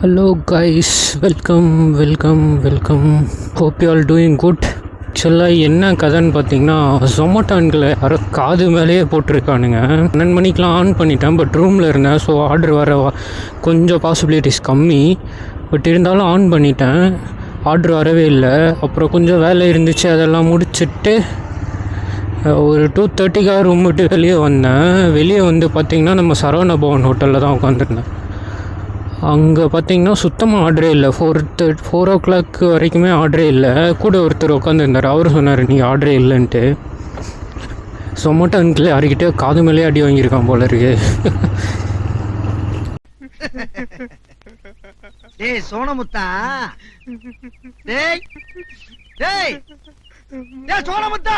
Hello guys, welcome. Hope you all doing good. ஆக்சுவலாக என்ன கதைன்னு பார்த்தீங்கன்னா ஜொமேட்டோன்களை யாரோ காது மேலேயே போட்டிருக்கானுங்க. 12 மணிக்கெலாம் ஆன் பண்ணிட்டேன், பட் ரூமில் இருந்தேன். ஸோ ஆர்டர் வர கொஞ்சம் பாசிபிலிட்டிஸ் கம்மி. பட் இருந்தாலும் ஆன் பண்ணிட்டேன், ஆர்டர் வரவே இல்லை. அப்புறம் கொஞ்சம் வேலை இருந்துச்சு, அதெல்லாம் முடிச்சுட்டு ஒரு 2:30க்காக ரூம் விட்டு வெளியே வந்தேன். வெளியே வந்து பார்த்திங்கன்னா நம்ம சரவண பவன் ஹோட்டலில் தான் உட்காந்துருந்தேன். அங்கே பார்த்திங்கன்னா சுத்தமாக ஆர்டரே இல்லை. 4 o'clock வரைக்குமே ஆர்டரே இல்லை. கூட ஒருத்தர் உட்காந்துருந்தார், அவர் சொன்னார் நீங்கள் ஆர்டரே இல்லைன்ட்டு. ஜொமேட்டோ அங்கிள் யாருக்கிட்டே காது மேலே அடி வாங்கியிருக்கான் போல இருக்கு. டேய் சோனமுத்தா, டேய் டேய் டேய் சோனமுத்தா,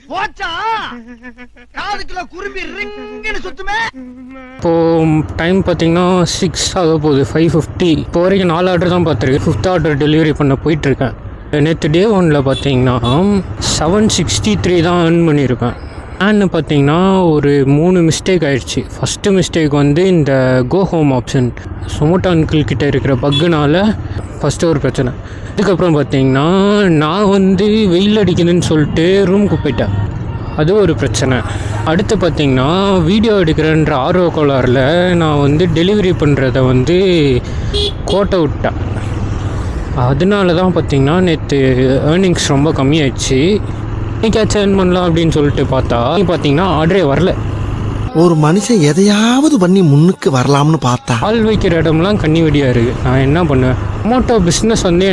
போச்சா காதுக்குள்ள குரும்பி ரிங்னு சுத்துமே. இப்போது டைம் பார்த்தீங்கன்னா 6 ஆக போகுது, 5:50. இப்போ வரைக்கும் 4 ஆர்டர் தான் பார்த்துருக்கேன். 5th ஆர்டர் டெலிவரி பண்ண போயிட்டுருக்கேன். நேற்று டே 1ல் பார்த்தீங்கன்னா 763 தான் earn பண்ணியிருப்பேன். ஏன்னு பார்த்தீங்கன்னா ஒரு 3 மிஸ்டேக் ஆயிடுச்சு. ஃபஸ்ட்டு மிஸ்டேக் வந்து இந்த go home option Zomato uncle கிட்டே இருக்கிற பக்குனால ஃபஸ்ட்டு ஒரு பிரச்சனை. அதுக்கப்புறம் பார்த்தீங்கன்னா நான் வந்து வெயில் அடிக்குதுன்னு சொல்லிட்டு ரூமுக்கு போயிட்டேன், அது ஒரு பிரச்சனை. அடுத்து பார்த்திங்கன்னா வீடியோ எடுக்கிறேன்ற ஆர்வ கோளாறில் நான் வந்து டெலிவரி பண்ணுறத வந்து கோட்டை விட்டேன். அதனால தான் பார்த்திங்கன்னா நேற்று ஏர்னிங்ஸ் ரொம்ப கம்மியாயிடுச்சு. இன்றைக்காச்சும் ஏர்ன் பண்ணலாம் அப்படின்னு சொல்லிட்டு பார்த்தீங்கன்னா ஆர்டரே வரல. ஒரு மனுஷன் எதையாவது பண்ணி முன்னுக்கு வரலாம்னு பார்த்தா ஆள் வைக்கிற இடம்லாம் கண்ணி வெடியாக இருக்குது. நான் என்ன பண்ணுவேன்? ஜொமேட்டோ பிஸ்னஸ் வந்து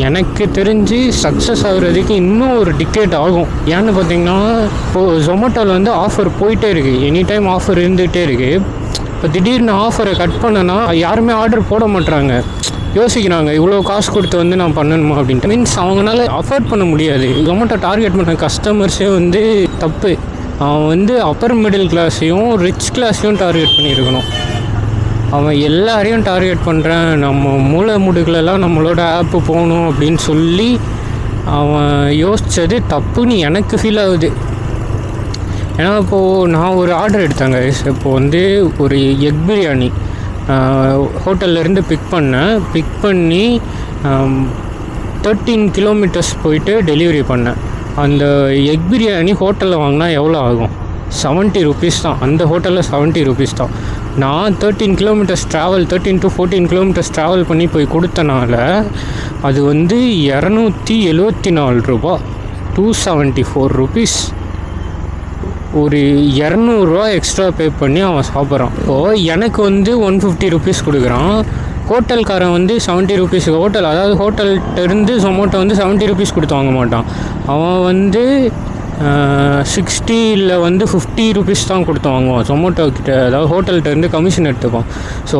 எனக்கு தெரிஞ்சு சக்ஸஸ் ஆகுறதுக்கு இன்னும் ஒரு டிக்கெட் ஆகும். ஏன்னு பார்த்தீங்கன்னா இப்போது ஜொமேட்டோவில் வந்து ஆஃபர் போயிட்டே இருக்குது, எனி டைம் ஆஃபர் இருந்துகிட்டே இருக்குது. இப்போ திடீர்னு ஆஃபரை கட் பண்ணனா யாருமே ஆர்டர் போட மாட்டுறாங்க, யோசிக்கிறாங்க இவ்வளோ காசு கொடுத்து வந்து நான் பண்ணணுமா அப்படின்ட்டு. மீன்ஸ் அவங்களால அஃபோர்ட் பண்ண முடியாது. ஜொமேட்டோ டார்கெட் பண்ண கஸ்டமர்ஸே வந்து தப்பு. அவன் வந்து அப்பர் மிடில் கிளாஸையும் ரிச் கிளாஸையும் டார்கெட் பண்ணியிருக்கணும். அவன் எல்லாரையும் டார்கெட் பண்ணுறேன், நம்ம மூளை முடுகளெல்லாம் நம்மளோட ஆப்பு போகணும் அப்படின்னு சொல்லி அவன் யோசித்தது தப்புன்னு எனக்கு ஃபீல் ஆகுது. ஏன்னா இப்போது நான் ஒரு ஆர்டர் எடுத்தாங்க. இப்போது வந்து ஒரு எக் பிரியாணி ஹோட்டல்லேருந்து பிக் பண்ணி 13 kilometers போயிட்டு டெலிவரி பண்ணேன். அந்த எக் பிரியாணி ஹோட்டலில் வாங்கினா எவ்வளோ ஆகும்? 70 rupees தான். அந்த ஹோட்டலில் 70 rupees தான். நான் 13 kilometers travel 13 to 14 kilometers travel பண்ணி போய் கொடுத்தனால அது வந்து 274 ரூபா, 274 rupees. ஒரு 200 ரூபா எக்ஸ்ட்ரா பே பண்ணி அவன் சாப்பிட்றான். இப்போது எனக்கு வந்து 150 rupees கொடுக்குறான். ஹோட்டல்காரன் வந்து 70 rupees. அதாவது ஹோட்டல்கிட்டருந்து ஜொமேட்டோ வந்து 70 rupees கொடுத்து வாங்க மாட்டான். அவன் வந்து 60 வந்து 50 rupees தான் கொடுத்து வாங்குவான் ஜொமேட்டோ கிட்ட. அதாவது ஹோட்டல்கிட்டருந்து கமிஷன் எடுத்துப்பான். ஸோ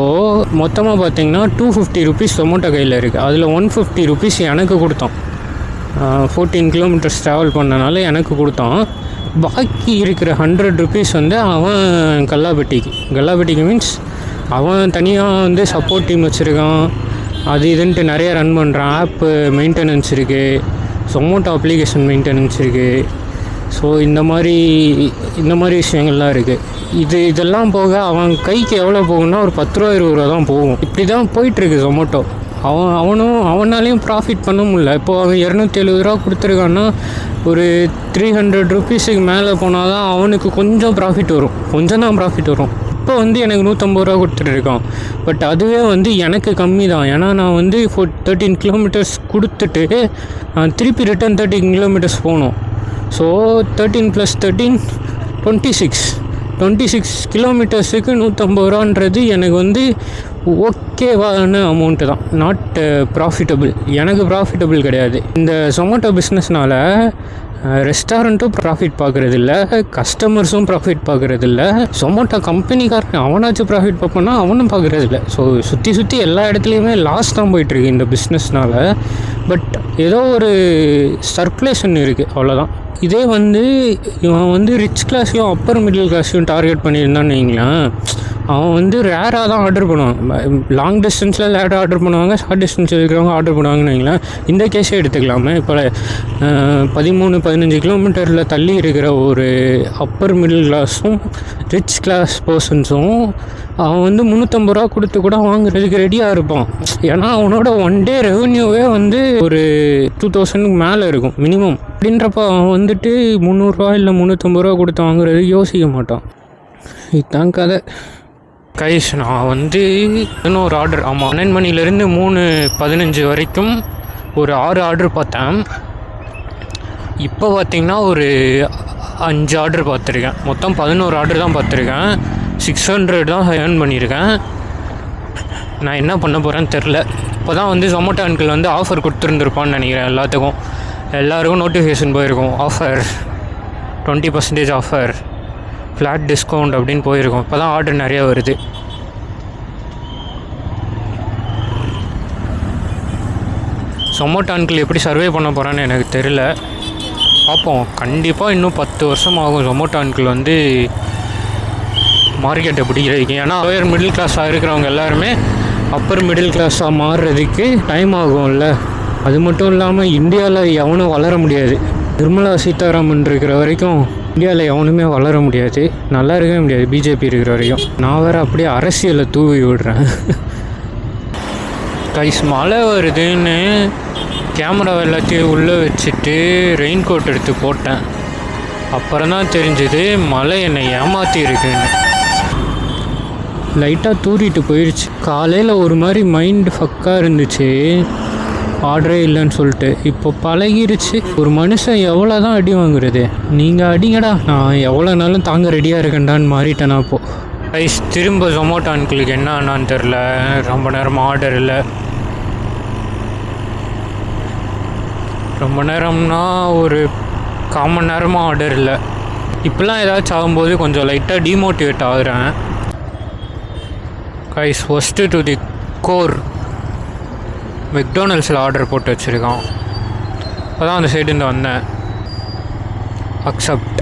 மொத்தமாக பார்த்தீங்கன்னா 250 rupees ஜொமேட்டோ கையில் இருக்குது. அதில் 150 rupees எனக்கு கொடுத்தான். 14 kilometers ட்ராவல் பண்ணனால எனக்கு கொடுத்தான். பாக்கி இருக்கிற 100 rupees வந்து அவன் கல்லாப்பட்டிக்கு மீன்ஸ் அவன் தனியாக வந்து சப்போர்ட் டீம் வச்சுருக்கான். அது இதுன்ட்டு நிறைய ரன் பண்ணுறான். ஆப்பு மெயின்டெனன்ஸ் இருக்குது, ஜொமேட்டோ அப்ளிகேஷன் மெயின்டெனன்ஸ் இருக்குது. ஸோ இந்த மாதிரி விஷயங்கள்லாம் இருக்குது. இதெல்லாம் போக அவன் கைக்கு எவ்வளோ போகும்னா ஒரு 10 ரூபா 20 ரூபா தான் போகும். இப்படி தான் போயிட்டுருக்கு ஜொமேட்டோ. அவனாலையும் ப்ராஃபிட் பண்ண முடியல. இப்போது அவன் 270 ரூபா கொடுத்துருக்கான்னா ஒரு 300 rupeesக்கு மேலே போனால் தான் அவனுக்கு கொஞ்சம் ப்ராஃபிட் வரும், கொஞ்சம் தான் ப்ராஃபிட் வரும். இப்போ வந்து எனக்கு 150 ரூபா கொடுத்துட்ருக்கான். பட் அதுவே வந்து எனக்கு கம்மி தான். ஏன்னா நான் வந்து 13 kilometers கொடுத்துட்டு திருப்பி ரிட்டன் 13 kilometers போகணும். ஸோ 13 + 13 26 kilometersக்கு 150 ரூபான்றது எனக்கு வந்து ஓகேவான அமௌண்ட்டு தான். நாட் ப்ராஃபிட்டபிள், எனக்கு ப்ராஃபிட்டபிள் கிடையாது. இந்த ஜொமேட்டோ பிஸ்னஸ்னால் ரெஸ்டாரண்ட்டும் ப்ராஃபிட் பார்க்குறதில்ல, கஸ்டமர்ஸும் ப்ராஃபிட் பார்க்குறதில்ல, ஜொமேட்டோ கம்பெனிக்காரன் அவனாச்சும் ப்ராஃபிட் பார்ப்போன்னா அவனும் பார்க்குறதில்ல. ஸோ சுற்றி எல்லா இடத்துலையுமே லாஸ் தான் போயிட்டுருக்கு இந்த பிஸ்னஸ்னால். பட் ஏதோ ஒரு சர்க்குலேஷன் இருக்குது, அவ்வளோதான். இதே வந்து இவன் வந்து ரிச் கிளாஸையும் அப்பர் மிடில் கிளாஸையும் டார்கெட் பண்ணியிருந்தான்னு வைங்களேன், அவன் வந்து ரேராக தான் ஆர்டர் பண்ணுவான். லாங் டிஸ்டன்ஸில் லேட்டாக ஆர்டர் பண்ணுவாங்க, ஷார்ட் டிஸ்டன்ஸில் இருக்கிறவங்க ஆர்டர் பண்ணுவாங்கன்னு வைங்களேன். இந்த கேஸே எடுத்துக்கலாமே. இப்போ 13-15 கிலோமீட்டரில் தள்ளி இருக்கிற ஒரு அப்பர் மிடில் கிளாஸும் ரிச் கிளாஸ் பர்சன்ஸும் அவன் வந்து 350 ரூபா கொடுத்து கூட வாங்குறதுக்கு ரெடியாக இருப்பான். ஏன்னா அவனோட ஒன் டே ரெவன்யூவே வந்து ஒரு 2000 மேலே இருக்கும் மினிமம். அப்படின்றப்ப அவன் வந்துட்டு 300 ரூபா இல்லை 350 ரூபா கொடுத்து வாங்குறதுக்கு யோசிக்க மாட்டான். இதுதான் கதை கைஸ். நான் வந்து இன்னொரு ஆர்டர், ஆமாம் 9 மணிலேருந்து 3:15 வரைக்கும் ஒரு 6 ஆர்டர் பார்த்தேன். இப்போ பார்த்திங்கன்னா ஒரு 5 ஆர்டர் பார்த்துருக்கேன். மொத்தம் 11 ஆர்டர் தான் பார்த்துருக்கேன். 600 தான் ஏர்ன் பண்ணியிருக்கேன். நான் என்ன பண்ண போகிறேன்னு தெரில. இப்போ தான் வந்து ஜொமேட்டோ அங்கிள் வந்து ஆஃபர் கொடுத்துருந்துருப்பான்னு நினைக்கிறேன். எல்லாருக்கும் நோட்டிஃபிகேஷன் போயிருக்கும். ஆஃபர் 20% ஆஃபர், ஃப்ளாட் டிஸ்கவுண்ட் அப்படின்னு போயிருக்கோம். இப்போ தான் ஆர்டர் நிறையா வருது. ஜொமேட்டோ அங்கிள் எப்படி சர்வே பண்ண போகிறான்னு எனக்கு தெரியல. பார்ப்போம். கண்டிப்பாக இன்னும் 10 வருஷம் ஆகும் ஜொமேட்டோ அங்கிள் வந்து மார்க்கெட்டை பிடிக்கிறதுக்கு. ஏன்னா லோயர் மிடில் கிளாஸாக இருக்கிறவங்க எல்லாருமே அப்பர் மிடில் கிளாஸாக மாறுறதுக்கு டைம் ஆகும்ல. அது மட்டும் இல்லாமல் இந்தியாவில் எவனும் வளர முடியாது. நிர்மலா சீதாராமன் இருக்கிற வரைக்கும் இந்தியாவில் எவனுமே வளர முடியாது, நல்லா இருக்கவே முடியாது பிஜேபி இருக்கிற வரைக்கும். நான் வேறு அப்படியே அரசியலை தூவி விடுறேன். கைஸ் மழை வருதுன்னு கேமரா எல்லாத்தையும் உள்ளே வச்சுட்டு ரெயின் கோட் எடுத்து போட்டேன். அப்புறம் தான் தெரிஞ்சது மழை என்னை ஏமாற்றி இருக்குன்னு. லைட்டாக தூரிட்டு போயிடுச்சு. காலையில் ஒரு மாதிரி மைண்டு ஃபக்காக இருந்துச்சு, ஆர்டரே இல்லைன்னு சொல்லிட்டு. இப்போ பழகிருச்சு. ஒரு மனுஷன் எவ்வளோ தான் அடி வாங்குறது, நீங்கள் அடிங்கடா, நான் எவ்வளோ நாளும் தாங்க ரெடியாக இருக்கேன்டான்னு மாறிட்டேனா இப்போது. ரைஸ் திரும்ப ஜொமேட்டோ அங்கிளுக்கு என்ன ஆனான்னு தெரில. ரொம்ப நேரமாக ஆர்டர் இல்லை. ரொம்ப நேரம்னா ஒரு 1/4 மணி நேரமாக ஆர்டர் இல்லை. இப்போலாம் ஏதாச்சும் ஆகும்போது கொஞ்சம் லைட்டாக டிமோட்டிவேட் ஆகுறேன். Guys first to the core மெக்டோனல்ஸில் ஆர்டர் போட்டு வச்சுருக்கான். அதான் அந்த சைடுந்து வந்தேன். அக்செப்ட்.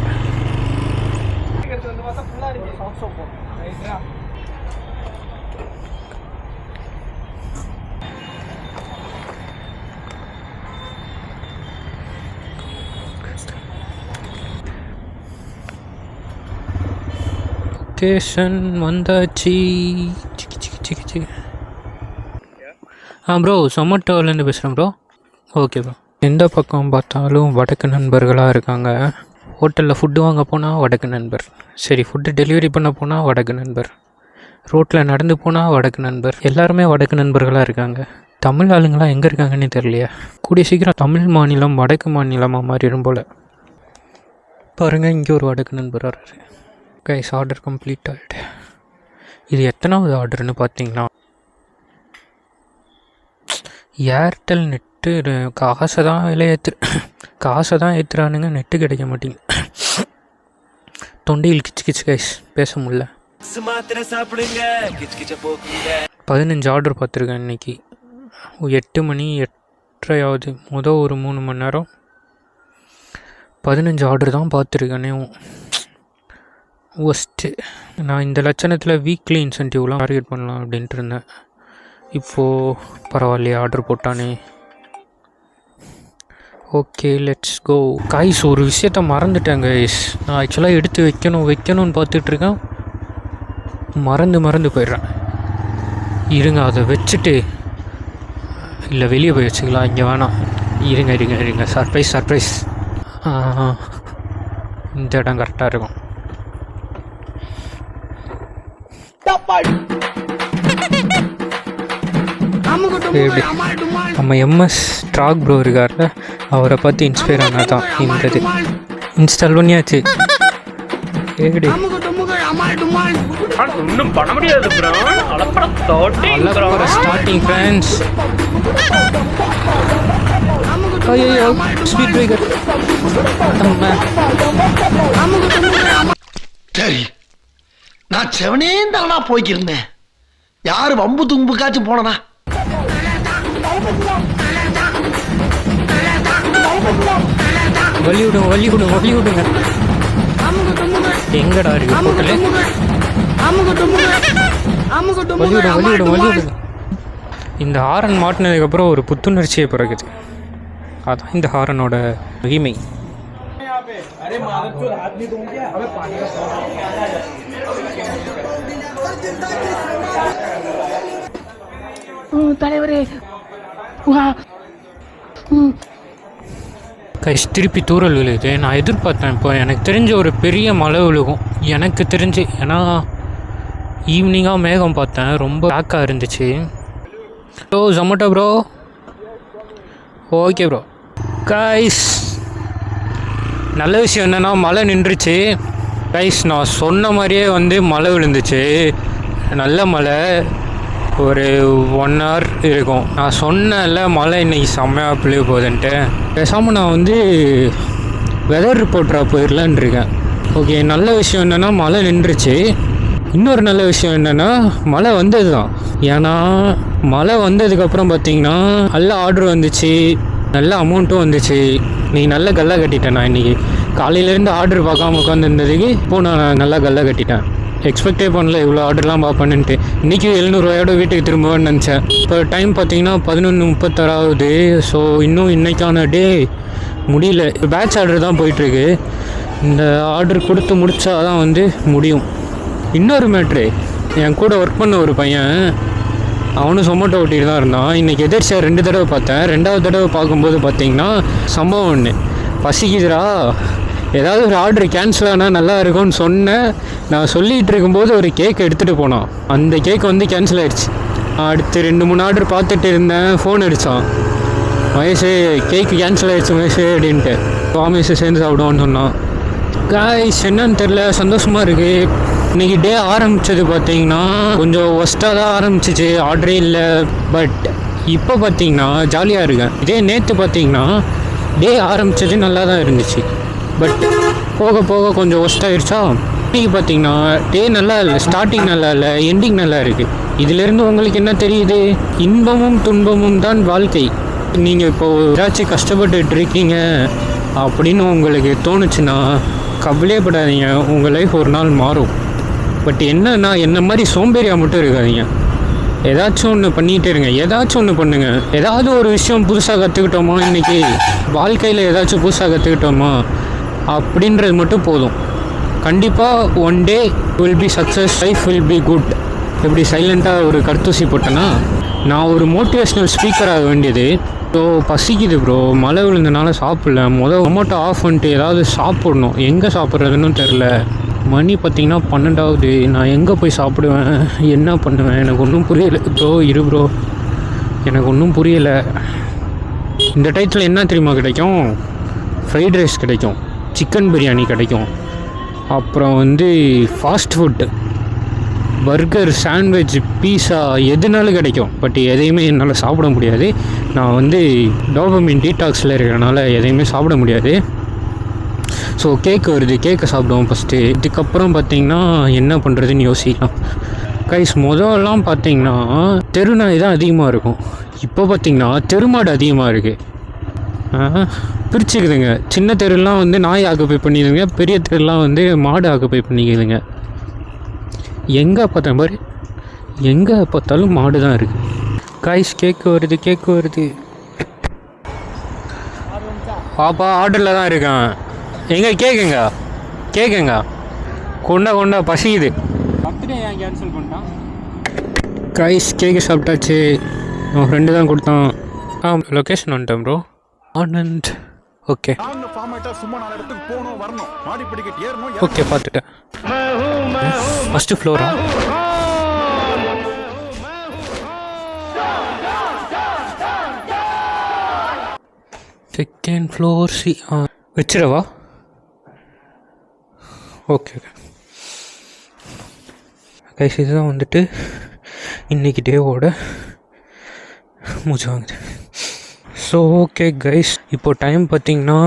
லொக்கேஷன் வந்தாச்சு. ப்ரோ ஜொமேட்டோலேருந்து பேசுகிறேன் ப்ரோ. Okay bro. எந்த பக்கம் பார்த்தாலும் வடக்கு நண்பர்களாக இருக்காங்க. ஹோட்டலில் ஃபுட்டு வாங்க போனால் வடக்கு நண்பர், சரி ஃபுட்டு டெலிவரி பண்ண போனால் வடக்கு நண்பர், ரோட்டில் நடந்து போனால் வடக்கு நண்பர், எல்லாருமே வடக்கு நண்பர்களாக இருக்காங்க. தமிழ் ஆளுங்களாம் எங்கே இருக்காங்கன்னு தெரியலையா. கூடிய சீக்கிரம் தமிழ் மாநிலம் வடக்கு மாநிலமாக மாறிடும் போல். பாருங்கள், இங்கே ஒரு வடக்கு நண்பர் வர்றாரு. கைஸ் ஆர்டர் கம்ப்ளீட் ஆகிட்டு. இது எத்தனாவது ஆர்டர்னு பார்த்தீங்கன்னா, ஏர்டெல் நெட்டு காசை தான் ஏற்றுறானுங்க, நெட்டு கிடைக்க மாட்டேங்குது. தொண்டையில் கிச்சு கிச்சு கைஸ், பேச முடியல. 15 ஆர்டர் பார்த்துருக்கேன் இன்றைக்கி. 8 மணி 8:30 முதல் ஒரு 3 மணி நேரம் 15 ஆர்டர் தான் பார்த்துருக்கேனே. ஒஸ்ட்டு. நான் இந்த லட்சணத்தில் வீக்லி இன்சென்டிவ்லாம் டார்கெட் பண்ணலாம் அப்படின்ட்டு இருந்தேன். இப்போது பரவாயில்லையே, ஆர்டர் போட்டானே. Okay let's go. கைஸ் ஒரு விஷயத்த மறந்துட்டேன் கைஸ். நான் ஆக்சுவலாக எடுத்து வைக்கணும்னு பார்த்துட்ருக்கேன், மறந்து போயிடுறேன். இருங்க, அதை வச்சுட்டு இல்லை வெளியே போய் வச்சுக்கலாம், இங்கே வேணாம். இருங்க சர்ப்ரைஸ். இந்த இடம் கரெக்டாக இருக்கும். நம்ம எம்எஸ் ட்ராக் ப்ரோ இருக்கார்ல, அவரை பார்த்து இன்ஸ்பயர் ஆனால் தான் இந்தது இன்ஸ்டால் பண்ணியாச்சு. ஒன்றும் பண்ண முடியாது ஸ்டார்டிங் ஃப்ரெண்ட்ஸ். ஐயோ ஸ்பீட் பிரேக்கர். சரி, நான் செவனேந்தானா போய்க்கிருந்தேன். யாரு வம்பு தும்புக்காச்சும் போனனா? வழி விடுங்க. எங்கடா இருக்கு ஹோட்டலு? வலிவிடும். இந்த ஹாரன் மாட்டினதுக்கப்புறம் ஒரு புத்துணர்ச்சியை பிறகுது. அதான் இந்த ஹாரனோட மகிமை. தலைவரே திருப்பி தூறல் விழுது. நான் எதிர்பார்த்தேன் இப்போ எனக்கு தெரிஞ்ச ஒரு பெரிய மழை விழுகும் எனக்கு தெரிஞ்சு. ஏன்னா ஈவினிங்காக மேகம் பார்த்தேன், ரொம்ப பேக்காக இருந்துச்சு. Bro Zomato bro. Okay bro. Guys நல்ல விஷயம் என்னென்னா மழை நின்றுச்சு. கைஸ் நான் சொன்ன மாதிரியே வந்து மழை விழுந்துச்சு. நல்ல மழை, ஒரு 1 hour இருக்கும். நான் சொன்னேன்ல மழை இன்றைக்கி செம்மையாக பிள்ளைய போகுதுன்ட்டு. பேசாமல் நான் வந்து வெதர் ரிப்போர்ட்டராக போயிடலான் இருக்கேன். ஓகே, நல்ல விஷயம் என்னென்னா மழை நின்றுச்சு. இன்னொரு நல்ல விஷயம் என்னென்னா மழை வந்தது தான். ஏன்னா மழை வந்ததுக்கப்புறம் பார்த்திங்கன்னா நல்ல ஆர்டர் வந்துச்சு, நல்ல அமௌண்ட்டும் வந்துச்சு. நீ நல்ல கல்லை கட்டிட்டேன். நான் இன்றைக்கி காலையிலேருந்து ஆர்டர் பார்க்காம உட்காந்துருந்ததுக்கு இப்போது நான் நல்லா கல்லை கட்டிட்டேன். எக்ஸ்பெக்டே பண்ணல இவ்வளோ ஆர்டர்லாம் பார்ப்பேன்ட்டு. இன்றைக்கி 700 வீட்டுக்கு திரும்புவேன்னு நினச்சேன். இப்போ டைம் பார்த்திங்கன்னா 11:36 ஆகுது. ஸோ இன்னும் இன்றைக்கான டே முடியல. பேட்ச் ஆர்டர் தான் போயிட்டுருக்கு. இந்த ஆர்டர் கொடுத்து முடித்தா தான் வந்து முடியும். இன்னொரு மேட்ரு, என் கூட ஒர்க் பண்ண ஒரு பையன், அவனும் சொமேட்டோ ஓட்டிகிட்டு தான் இருந்தான். இன்றைக்கி எதிர்ச்சியாக 2 தடவை பார்த்தேன். 2வது தடவை பார்க்கும்போது பார்த்திங்கன்னா சம்பவம் ஒன்று. பசிக்குதுரா, ஏதாவது ஒரு ஆர்டர் கேன்சல் ஆனால் நல்லா இருக்கும்னு சொன்னேன். நான் சொல்லிகிட்டு இருக்கும்போது ஒரு கேக் எடுத்துகிட்டு போனான். அந்த கேக் வந்து கேன்சல் ஆகிடுச்சு. அடுத்து 2-3 ஆர்டர் பார்த்துட்டு இருந்தேன். ஃபோன் அடித்தான், மகேஷ் கேக்கு கேன்சல் ஆகிடுச்சு மகேஷ் அப்படின்ட்டு. வாமேஷ் சேர்ந்து சாப்பிடுவான்னு சொன்னான். காய்ஸ் என்னன்னு தெரில, சந்தோஷமாக இருக்குது. இன்றைக்கி டே ஆரம்பித்தது பார்த்திங்கன்னா கொஞ்சம் ஒஸ்ட்டாக தான் ஆரம்பிச்சிச்சு, ஆர்டரே இல்லை. பட் இப்போ பார்த்திங்கன்னா ஜாலியாக இருக்கேன். இதே நேற்று பார்த்திங்கன்னா டே ஆரம்பித்தது நல்லா தான் இருந்துச்சு. பட் போக போக கொஞ்சம் ஒஸ்ட்டாகிடுச்சா. இன்றைக்கி பார்த்திங்கன்னா டே நல்லா இல்லை, ஸ்டார்டிங் நல்லா இல்லை, எண்டிங் நல்லா இருக்குது. இதிலேருந்து உங்களுக்கு என்ன தெரியுது? இன்பமும் துன்பமும் தான் வாழ்க்கை. நீங்கள் இப்போது ஏதாச்சும் கஷ்டப்பட்டுட்டு இருக்கீங்க அப்படின்னு உங்களுக்கு தோணுச்சுன்னா கவலையப்படாதீங்க, உங்கள் லைஃப் ஒரு நாள் மாறும். பட் என்னன்னா என்ன மாதிரி சோம்பேறியாக மட்டும் இருக்காதீங்க. ஏதாச்சும் ஒன்று பண்ணிகிட்டே இருங்க. ஏதாச்சும் ஒன்று பண்ணுங்கள். ஏதாவது ஒரு விஷயம் புதுசாக கற்றுக்கிட்டோமா, இன்றைக்கி வாழ்க்கையில் ஏதாச்சும் புதுசாக கற்றுக்கிட்டோமா அப்படின்றது மட்டும் போதும். கண்டிப்பாக one day will be success, life will be good. எப்படி சைலண்ட்டாக ஒரு கருத்தூசி போட்டேன்னா, நான் ஒரு மோட்டிவேஷ்னல் ஸ்பீக்கர் ஆக வேண்டியது. ஸோ பசிக்குது ப்ரோ, மழை விழுந்தனால சாப்பிடல. மொமெண்ட்டை ஆஃப் பண்ணிட்டு ஏதாவது சாப்பிட்ணும். எங்கே சாப்பிட்றதுன்னு தெரில. மணி பார்த்திங்கன்னா 12ஆகுது. நான் எங்கே போய் சாப்பிடுவேன், என்ன பண்ணுவேன், எனக்கு ஒன்றும் புரியலை ப்ரோ. ப்ரோ எனக்கு ஒன்றும் புரியலை. இந்த டைத்தில் என்ன தெரியுமா கிடைக்கும்? ஃப்ரைட் ரைஸ் கிடைக்கும், சிக்கன் பிரியாணி கிடைக்கும், அப்புறம் வந்து ஃபாஸ்ட் ஃபுட்டு, பர்கர், சாண்ட்விச், பீஸா எதுனாலும் கிடைக்கும். பட் எதையுமே என்னால் சாப்பிட முடியாது. நான் வந்து டோபமைன் டீடாக்ஸில் இருக்கிறனால எதையுமே சாப்பிட முடியாது. ஸோ கேக்கு வருது, கேக்கை சாப்பிடுவோம் ஃபஸ்ட்டு. இதுக்கப்புறம் பார்த்திங்கன்னா என்ன பண்ணுறதுன்னு யோசிக்கலாம். கைஸ் முதல்லாம் பார்த்திங்கன்னா தெருநாய் தான் அதிகமாக இருக்கும். இப்போ பார்த்திங்கன்னா தெருமாடு அதிகமாக இருக்குது. பிரிச்சுக்குதுங்க. சின்ன தெருலாம் வந்து நாய் ஆக்குப்பை பண்ணிடுதுங்க, பெரிய தெருலாம் வந்து மாடு ஆக்குப்பை பண்ணிக்குதுங்க. எங்கே பார்த்தேன் பாரு, எங்கே பார்த்தாலும் மாடு தான் இருக்குது. கைஸ் கேக்கு வருது, கேக்கு வருது. பாப்பா ஆர்டரில் தான் இருக்கேன். எங்கே கேக்குங்க, கேக்குங்க, கொண்டா பசிக்குது. பர்த்டே ஏன் கேன்சல் பண்ணிட்டான்? கைஸ் கேக்கு சாப்பிட்டாச்சு. அவன் ஃப்ரெண்டு தான் கொடுத்தான். லொக்கேஷன் வந்துட்டேன் ப்ரோ. ஆனந்த். ஓகே ஓகே பார்த்துட்டேன். ஃபஸ்ட்டு ஃப்ளோரா? Second floor C. வச்சிடவா? ஓகே கைஸ், இதுதான் வந்துட்டு இன்றைக்கி டேவோட மூச்சு வாங்குது. ஸோ ஓகே கைஸ், இப்போது டைம் பார்த்திங்கன்னா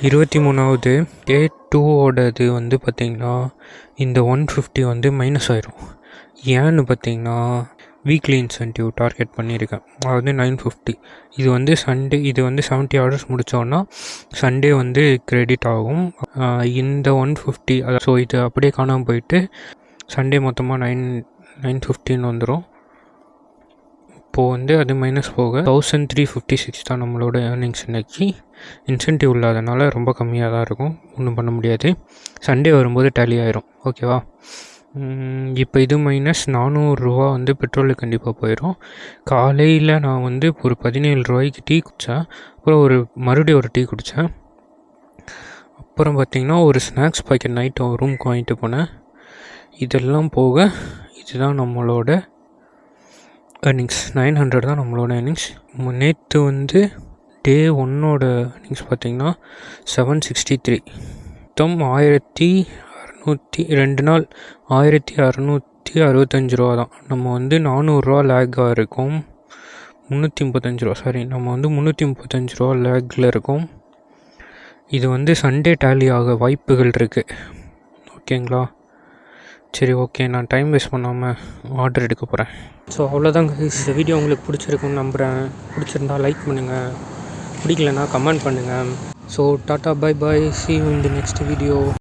23 டே 2ஓடது வந்து பார்த்திங்கன்னா இந்த 150 வந்து மைனஸ் ஆயிரும். ஏன்னு பார்த்திங்கன்னா வீக்லி இன்சென்டிவ் டார்கெட் பண்ணியிருக்கேன், அதாவது 950. இது வந்து சண்டே, இது வந்து 70 ஆர்டர்ஸ் முடித்தோன்னா சண்டே வந்து கிரெடிட் ஆகும் இந்த 150. ஸோ இது அப்படியே காணாமல் போயிட்டு சண்டே மொத்தமாக 915 வந்துடும். இப்போது வந்து அது மைனஸ் போக 1356 தான் நம்மளோட ஏர்னிங்ஸ் இன்றைக்கி. இன்சென்டிவ் இல்லாதனால ரொம்ப கம்மியாக தான் இருக்கும், ஒன்றும் பண்ண முடியாது. சண்டே வரும்போது டேலி ஆயிரும். ஓகேவா? இப்போ இது மைனஸ் 400 ரூபா வந்து பெட்ரோலுக்கு கண்டிப்பாக போயிடும். காலையில் நான் வந்து ஒரு 17 ரூபாய்க்கு டீ குடித்தேன். அப்புறம் மறுபடியும் ஒரு டீ குடித்தேன். அப்புறம் பார்த்திங்கன்னா ஒரு ஸ்நாக்ஸ் பாக்கெட் நைட்டு ரூமுக்கு வாங்கிட்டு போனேன். இதெல்லாம் போக இதுதான் நம்மளோட ஏர்னிங்ஸ். 900 தான் நம்மளோட ஏர்னிங்ஸ். நேற்று வந்து டே 1ஓட ஏர்னிங்ஸ் பார்த்திங்கன்னா 763. மொத்தம் 2 நாள் 1665 ரூபா தான். நம்ம வந்து 400 ரூபா லேக்காக இருக்கும். 335 ரூபா நம்ம வந்து 335 ரூபா லேக்கில் இருக்கும். இது வந்து சண்டே டேலி ஆக வாய்ப்புகள் இருக்குது. ஓகேங்களா? சரி, ஓகே, நான் டைம் வேஸ்ட் பண்ணாமல் ஆர்டர் எடுக்க போகிறேன். ஸோ அவ்வளோதாங்க. இந்த வீடியோ உங்களுக்கு பிடிச்சிருக்குன்னு நம்புகிறேன். பிடிச்சிருந்தா லைக் பண்ணுங்கள், பிடிக்கலன்னா கமெண்ட் பண்ணுங்கள். So tata, bye bye, see you in the next video.